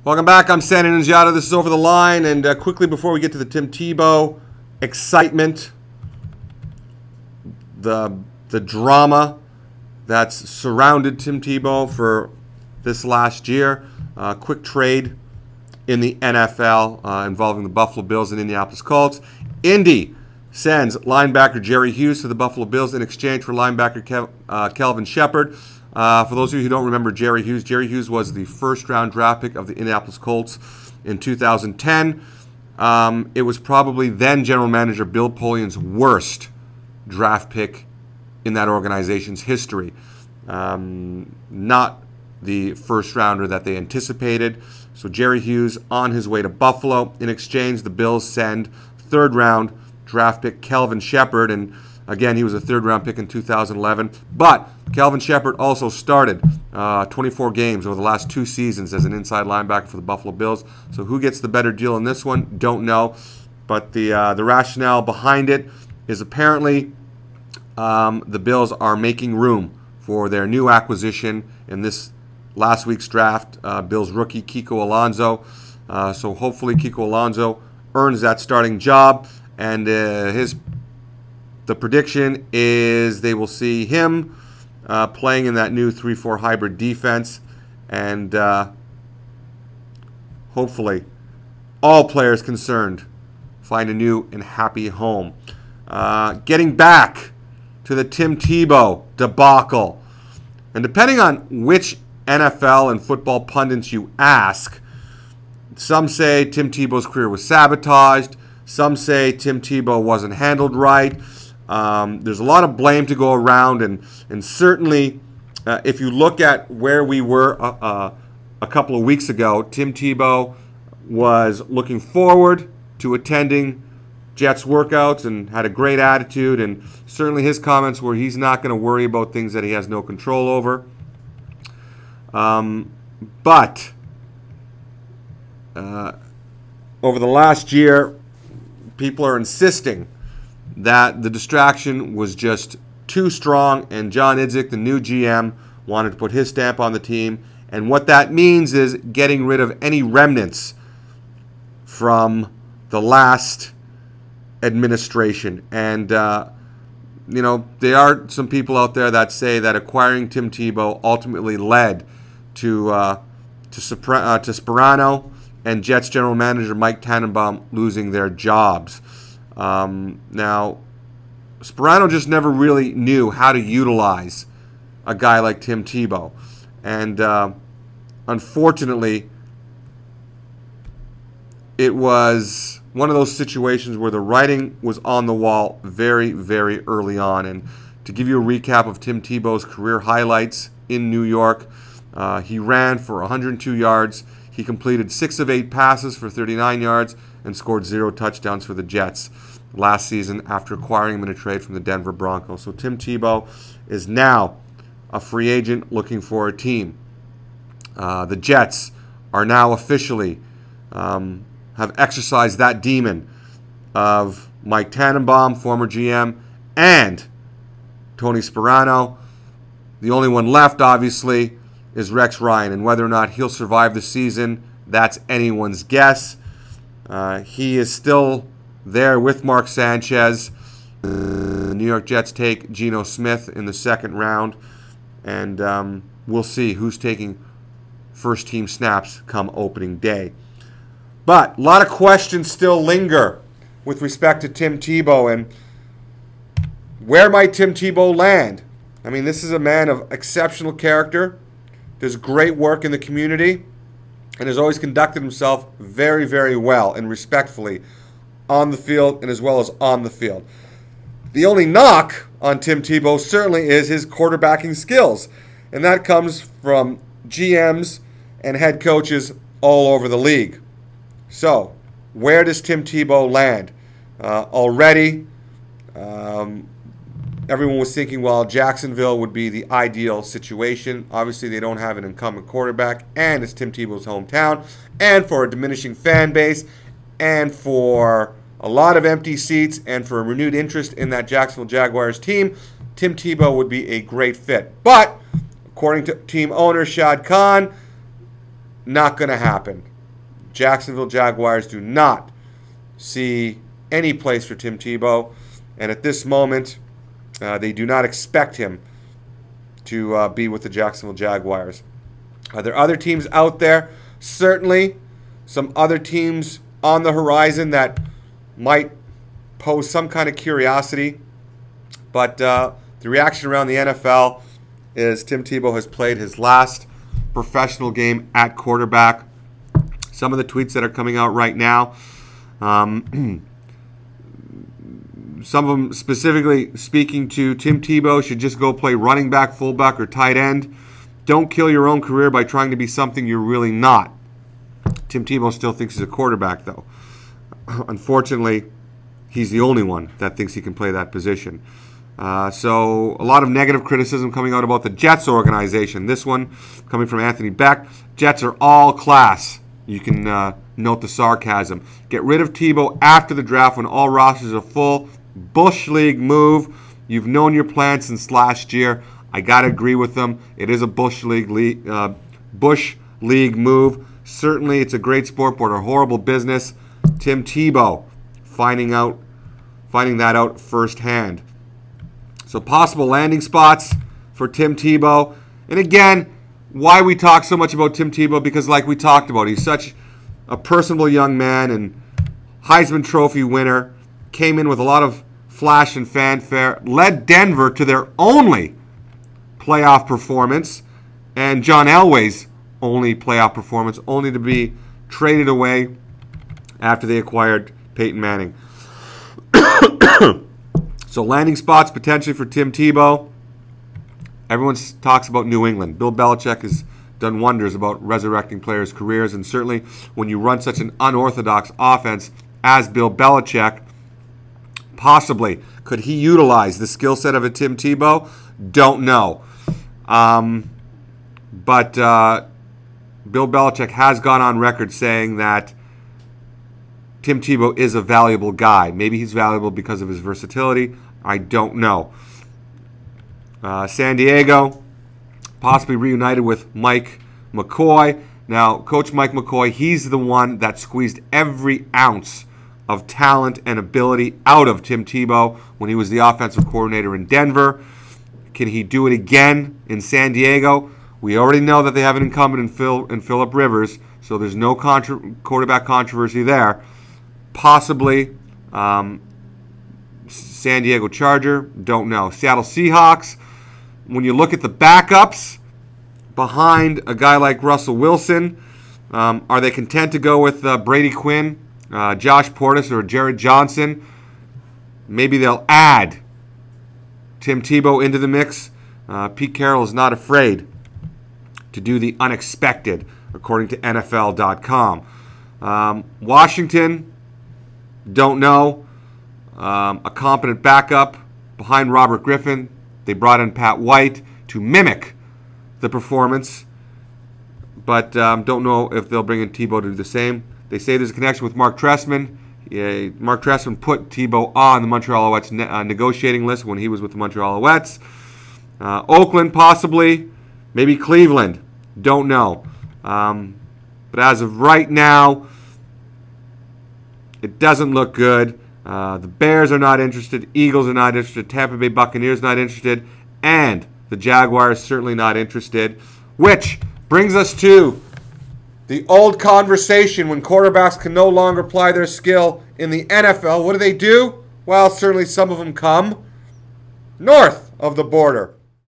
Welcome back. I'm Annunziata. This is Over the Line. And quickly before we get to the Tim Tebow excitement, the drama that's surrounded Tim Tebow for this last year, quick trade in the NFL involving the Buffalo Bills and Indianapolis Colts. Indy sends linebacker Jerry Hughes to the Buffalo Bills in exchange for linebacker Kelvin Sheppard. For those of you who don't remember Jerry Hughes was the first-round draft pick of the Indianapolis Colts in 2010. It was probably then general manager Bill Polian's worst draft pick in that organization's history. Not the first-rounder that they anticipated. So Jerry Hughes on his way to Buffalo. In exchange, the Bills send third-round draft pick Kelvin Sheppard, and again, he was a third-round pick in 2011. But Kelvin Sheppard also started 24 games over the last 2 seasons as an inside linebacker for the Buffalo Bills. So who gets the better deal in this one? Don't know. But the rationale behind it is apparently the Bills are making room for their new acquisition in this last week's draft, Bills rookie Kiko Alonso. So hopefully Kiko Alonso earns that starting job, and the prediction is they will see him playing in that new 3-4 hybrid defense, and hopefully all players concerned find a new and happy home. Getting back to the Tim Tebow debacle, and depending on which NFL and football pundits you ask, some say Tim Tebow's career was sabotaged. Some say Tim Tebow wasn't handled right. There's a lot of blame to go around, and certainly if you look at where we were a couple of weeks ago, Tim Tebow was looking forward to attending Jets workouts and had a great attitude, and certainly his comments were he's not going to worry about things that he has no control over. But over the last year, people are insisting that the distraction was just too strong, and John Idzik, the new GM, wanted to put his stamp on the team. And what that means is getting rid of any remnants from the last administration. And, you know, there are some people out there that say that acquiring Tim Tebow ultimately led to Sparano and Jets general manager Mike Tannenbaum losing their jobs. Now, Sparano just never really knew how to utilize a guy like Tim Tebow. And unfortunately, it was one of those situations where the writing was on the wall very, very early on. And to give you a recap of Tim Tebow's career highlights in New York, he ran for 102 yards. He completed 6 of 8 passes for 39 yards and scored 0 touchdowns for the Jets last season after acquiring him in a trade from the Denver Broncos. So Tim Tebow is now a free agent looking for a team. The Jets are now officially have exercised that demon of Mike Tannenbaum, former GM, and Tony Sparano. The only one left, obviously, is Rex Ryan, and whether or not he'll survive the season, that's anyone's guess. He is still there with Mark Sanchez. The New York Jets take Geno Smith in the second round, and we'll see who's taking first-team snaps come opening day. But a lot of questions still linger with respect to Tim Tebow, and where might Tim Tebow land? I mean, this is a man of exceptional character, does great work in the community, and has always conducted himself very, very well and respectfully on the field and as well as on the field. The only knock on Tim Tebow certainly is his quarterbacking skills, and that comes from GMs and head coaches all over the league. So, where does Tim Tebow land? Already, everyone was thinking, well, Jacksonville would be the ideal situation. Obviously, they don't have an incumbent quarterback, and it's Tim Tebow's hometown. And for a diminishing fan base, and for a lot of empty seats, and for a renewed interest in that Jacksonville Jaguars team, Tim Tebow would be a great fit. But, according to team owner Shad Khan, not going to happen. Jacksonville Jaguars do not see any place for Tim Tebow, and at this moment, they do not expect him to be with the Jacksonville Jaguars. Are there other teams out there? Certainly some other teams on the horizon that might pose some kind of curiosity, but the reaction around the NFL is Tim Tebow has played his last professional game at quarterback. Some of the tweets that are coming out right now, some of them specifically speaking to Tim Tebow should just go play running back, fullback, or tight end. Don't kill your own career by trying to be something you're really not. Tim Tebow still thinks he's a quarterback, though. Unfortunately, he's the only one that thinks he can play that position. So a lot of negative criticism coming out about the Jets organization. This one coming from Anthony Beck. Jets are all class. You can note the sarcasm. Get rid of Tebow after the draft when all rosters are full. Bush League move. You've known your plan since last year. I got to agree with them. It is a Bush League move. Certainly, it's a great sport, but a horrible business. Tim Tebow finding that out firsthand. So possible landing spots for Tim Tebow. And again, why we talk so much about Tim Tebow, because like we talked about, he's such a personable young man and Heisman Trophy winner. Came in with a lot of flash and fanfare. Led Denver to their only playoff performance. And John Elway's only playoff performance, only to be traded away after they acquired Peyton Manning. So landing spots potentially for Tim Tebow. Everyone talks about New England. Bill Belichick has done wonders about resurrecting players' careers, and certainly when you run such an unorthodox offense as Bill Belichick, possibly could he utilize the skill set of a Tim Tebow? Don't know. But Bill Belichick has gone on record saying that Tim Tebow is a valuable guy. Maybe he's valuable because of his versatility. I don't know. San Diego, possibly reunited with Mike McCoy. Now, Coach Mike McCoy, he's the one that squeezed every ounce of talent and ability out of Tim Tebow when he was the offensive coordinator in Denver. Can he do it again in San Diego? We already know that they have an incumbent in Phillip Rivers, so there's no quarterback controversy there. Possibly San Diego Charger, don't know. Seattle Seahawks, when you look at the backups behind a guy like Russell Wilson, are they content to go with Brady Quinn, Josh Portis, or Jared Johnson? Maybe they'll add Tim Tebow into the mix. Pete Carroll is not afraid to do the unexpected, according to NFL.com. Washington, don't know. A competent backup behind Robert Griffin. They brought in Pat White to mimic the performance, but don't know if they'll bring in Tebow to do the same. They say there's a connection with Mark Trestman. Mark Trestman put Tebow on the Montreal Alouettes negotiating list when he was with the Montreal Alouettes. Oakland, possibly. Maybe Cleveland. Don't know. But as of right now, it doesn't look good. The Bears are not interested. Eagles are not interested. Tampa Bay Buccaneers not interested. And the Jaguars certainly not interested. Which brings us to the old conversation when quarterbacks can no longer apply their skill in the NFL. What do? Well, certainly some of them come north of the border.